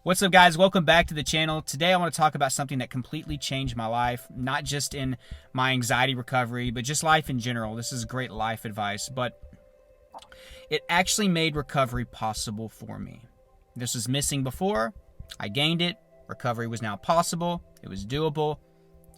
What's up, guys? Welcome back to the channel. Today I want to talk about something that completely changed my life, not just in my anxiety recovery, but just life in general. This is great life advice, but it actually made recovery possible for me. This was missing before. I gained it. Recovery was now possible. It was doable.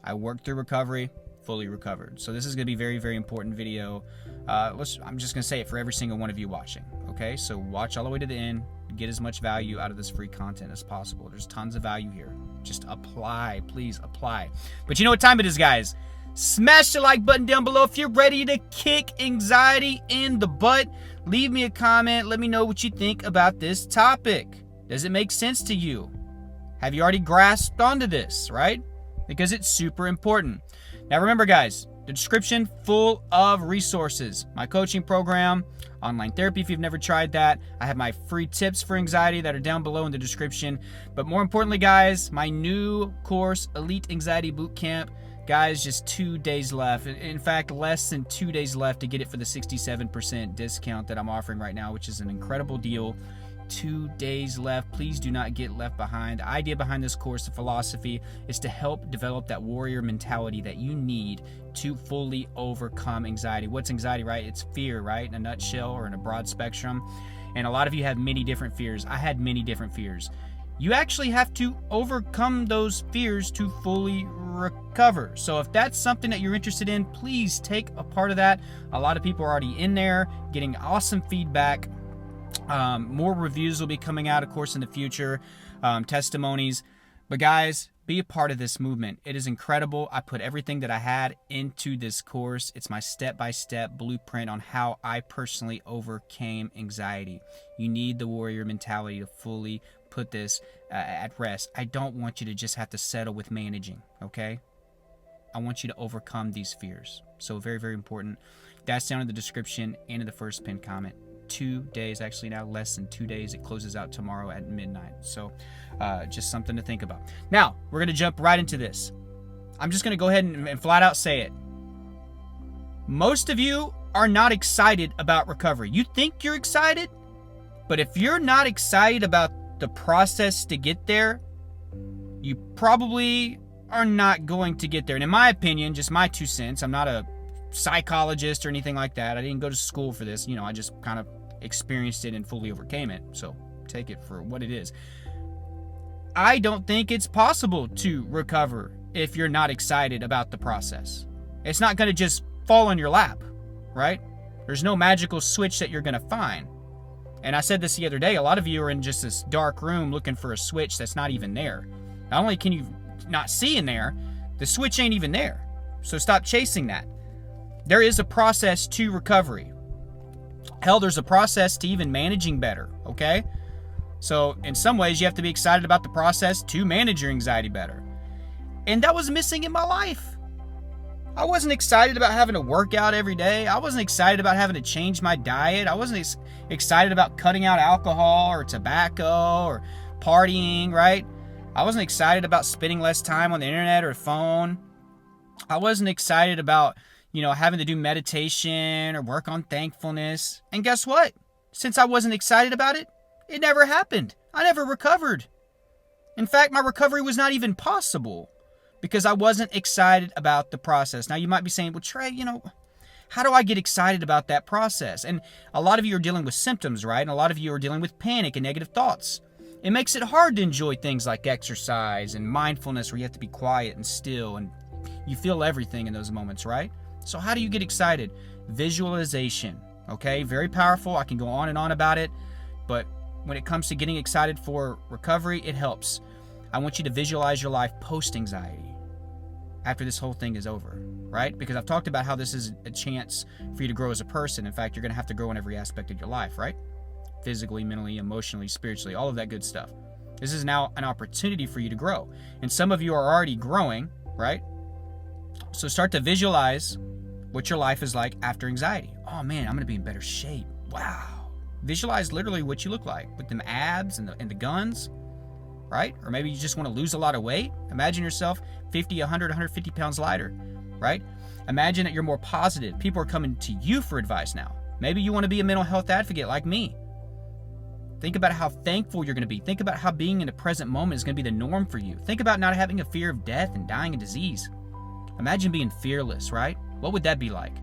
I worked through recovery, fully recovered. So this is going to be a very, very important video. I'm just going to say it for every single one of you watching. Okay, so watch all the way to the end. Get as much value out of this free content as possible. There's tons of value here. Just apply, please apply. But you know what time it is, guys? Smash the like button down below if you're ready to kick anxiety in the butt. Leave me a comment. Let me know what you think about this topic. Does it make sense to you? Have you already grasped onto this, right? Because it's super important. Now remember, guys, the description full of resources. My coaching program, online therapy if you've never tried that. I have my free tips for anxiety that are down below in the description. But more importantly, guys, my new course, Elite Anxiety Bootcamp. Guys, just 2 days left. In fact, less than 2 days left to get it for the 67% discount that I'm offering right now, which is an incredible deal. 2 days left. Please do not get left behind. The idea behind this course, the philosophy, is to help develop that warrior mentality that you need to fully overcome anxiety. What's anxiety, right? It's fear, right? In a nutshell or in a broad spectrum. And a lot of you have many different fears. I had many different fears. You actually have to overcome those fears to fully recover. So if that's something that you're interested in, please take a part of that. A lot of people are already in there getting awesome feedback. More reviews will be coming out, of course, in the future, testimonies. But guys, be a part of this movement. It is incredible. I put everything that I had into this course. It's my step-by-step blueprint on how I personally overcame anxiety. You need the warrior mentality to fully put this at rest. I don't want you to just have to settle with managing, okay? I want you to overcome these fears. So very, very important. That's down in the description and in the first pinned comment. 2 days, actually now less than 2 days. It closes out tomorrow at midnight. So just something to think about. Now, we're going to jump right into this. I'm just going to go ahead and flat out say it. Most of you are not excited about recovery. You think you're excited, but if you're not excited about the process to get there, you probably are not going to get there. And in my opinion, just my 2 cents, I'm not a psychologist or anything like that. I didn't go to school for this. I just kind of experienced it and fully overcame it. So take it for what it is. I don't think it's possible to recover if you're not excited about the process. It's not going to just fall on your lap, right? There's no magical switch that you're going to find. And I said this the other day, a lot of you are in just this dark room looking for a switch that's not even there. Not only can you not see in there, the switch ain't even there. So stop chasing that. There is a process to recovery. Hell, there's a process to even managing better, okay? So in some ways, you have to be excited about the process to manage your anxiety better. And that was missing in my life. I wasn't excited about having to work out every day. I wasn't excited about having to change my diet. I wasn't excited about cutting out alcohol or tobacco or partying, right? I wasn't excited about spending less time on the internet or phone. I wasn't excited about having to do meditation or work on thankfulness. And guess what? Since I wasn't excited about it, it never happened. I never recovered. In fact, my recovery was not even possible because I wasn't excited about the process. Now, you might be saying, well, Trey, how do I get excited about that process? And a lot of you are dealing with symptoms, right? And a lot of you are dealing with panic and negative thoughts. It makes it hard to enjoy things like exercise and mindfulness where you have to be quiet and still and you feel everything in those moments, right? So how do you get excited? Visualization, okay? Very powerful. I can go on and on about it, but when it comes to getting excited for recovery, it helps. I want you to visualize your life post-anxiety after this whole thing is over, right? Because I've talked about how this is a chance for you to grow as a person. In fact, you're going to have to grow in every aspect of your life, right? Physically, mentally, emotionally, spiritually, all of that good stuff. This is now an opportunity for you to grow. And some of you are already growing, right? So start to visualize what your life is like after anxiety. Oh man, I'm going to be in better shape. Wow. Visualize literally what you look like with them abs and the guns, right? Or maybe you just want to lose a lot of weight. Imagine yourself 50, 100, 150 pounds lighter, right? Imagine that you're more positive. People are coming to you for advice now. Maybe you want to be a mental health advocate like me. Think about how thankful you're going to be. Think about how being in the present moment is going to be the norm for you. Think about not having a fear of death and dying of disease. Imagine being fearless, right? What would that be like?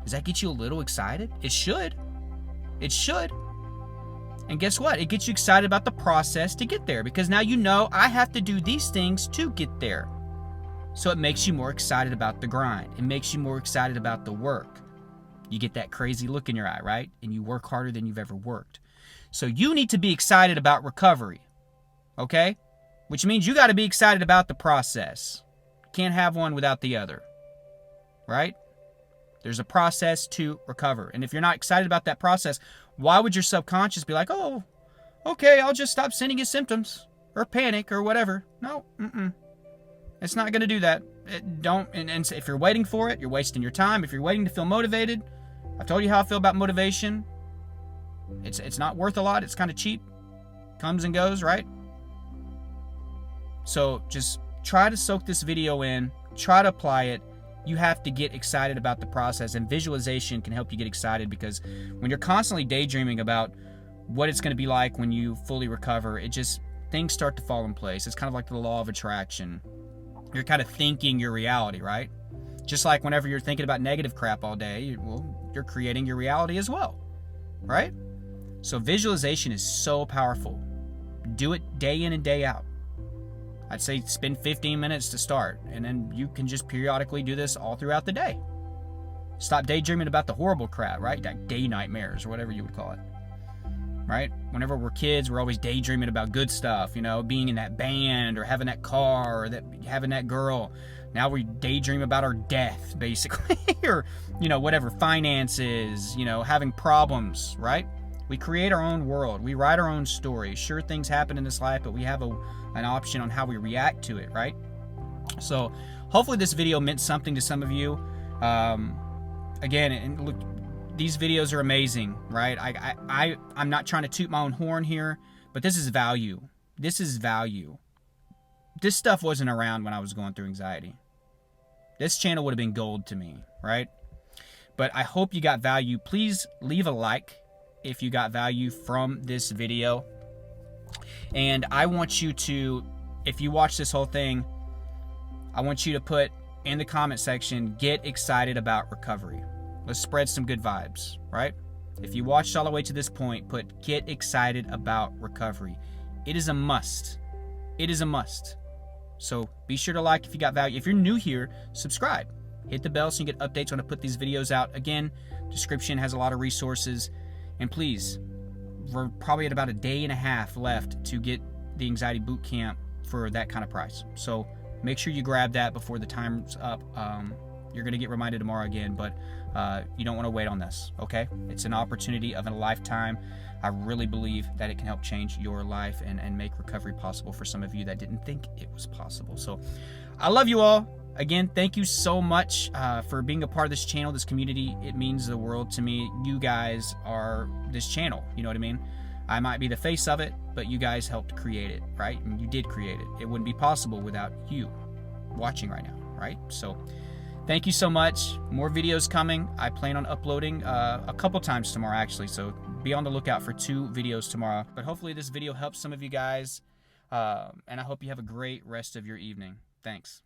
Does that get you a little excited? It should. It should. And guess what? It gets you excited about the process to get there, because now you know I have to do these things to get there. So it makes you more excited about the grind. It makes you more excited about the work. You get that crazy look in your eye, right? And you work harder than you've ever worked. So you need to be excited about recovery, okay? Which means you got to be excited about the process. Can't have one without the other, right? There's a process to recover. And if you're not excited about that process, why would your subconscious be like, oh, okay, I'll just stop sending you symptoms or panic or whatever? No, it's not going to do that. And if you're waiting for it, you're wasting your time. If you're waiting to feel motivated, I've told you how I feel about motivation. It's not worth a lot. It's kind of cheap. Comes and goes, right? So just try to soak this video in. Try to apply it. You have to get excited about the process, and visualization can help you get excited, because when you're constantly daydreaming about what it's going to be like when you fully recover, things start to fall in place. It's kind of like the law of attraction. You're kind of thinking your reality, right? Just like whenever you're thinking about negative crap all day, you're creating your reality as well, right? So visualization is so powerful. Do it day in and day out. I'd say spend 15 minutes to start, and then you can just periodically do this all throughout the day. Stop daydreaming about the horrible crap, right? That day nightmares or whatever you would call it, right? Whenever we're kids, we're always daydreaming about good stuff, being in that band or having that car or having that girl. Now we daydream about our death, basically, or, whatever, finances, having problems, right? We create our own world. We write our own story. Sure, things happen in this life, but we have an option on how we react to it, right? So hopefully this video meant something to some of you. Again, and look, these videos are amazing, right? I'm not trying to toot my own horn here, but this is value. This is value. This stuff wasn't around when I was going through anxiety. This channel would have been gold to me, right? But I hope you got value. Please leave a like if you got value from this video. And I want you to, if you watch this whole thing, I want you to put in the comment section, get excited about recovery. Let's spread some good vibes, right? If you watched all the way to this point, put get excited about recovery. It is a must. It is a must. So be sure to like if you got value. If you're new here, subscribe. Hit the bell so you get updates when I put these videos out. Again, description has a lot of resources. And please, we're probably at about a day and a half left to get the anxiety boot camp for that kind of price. So make sure you grab that before the time's up. You're going to get reminded tomorrow again, but you don't want to wait on this, okay? It's an opportunity of a lifetime. I really believe that it can help change your life and make recovery possible for some of you that didn't think it was possible. So I love you all. Again, thank you so much for being a part of this channel, this community. It means the world to me. You guys are this channel, you know what I mean? I might be the face of it, but you guys helped create it, right? And you did create it. It wouldn't be possible without you watching right now, right? So thank you so much. More videos coming. I plan on uploading a couple times tomorrow, actually. So be on the lookout for 2 videos tomorrow. But hopefully this video helps some of you guys. And I hope you have a great rest of your evening. Thanks.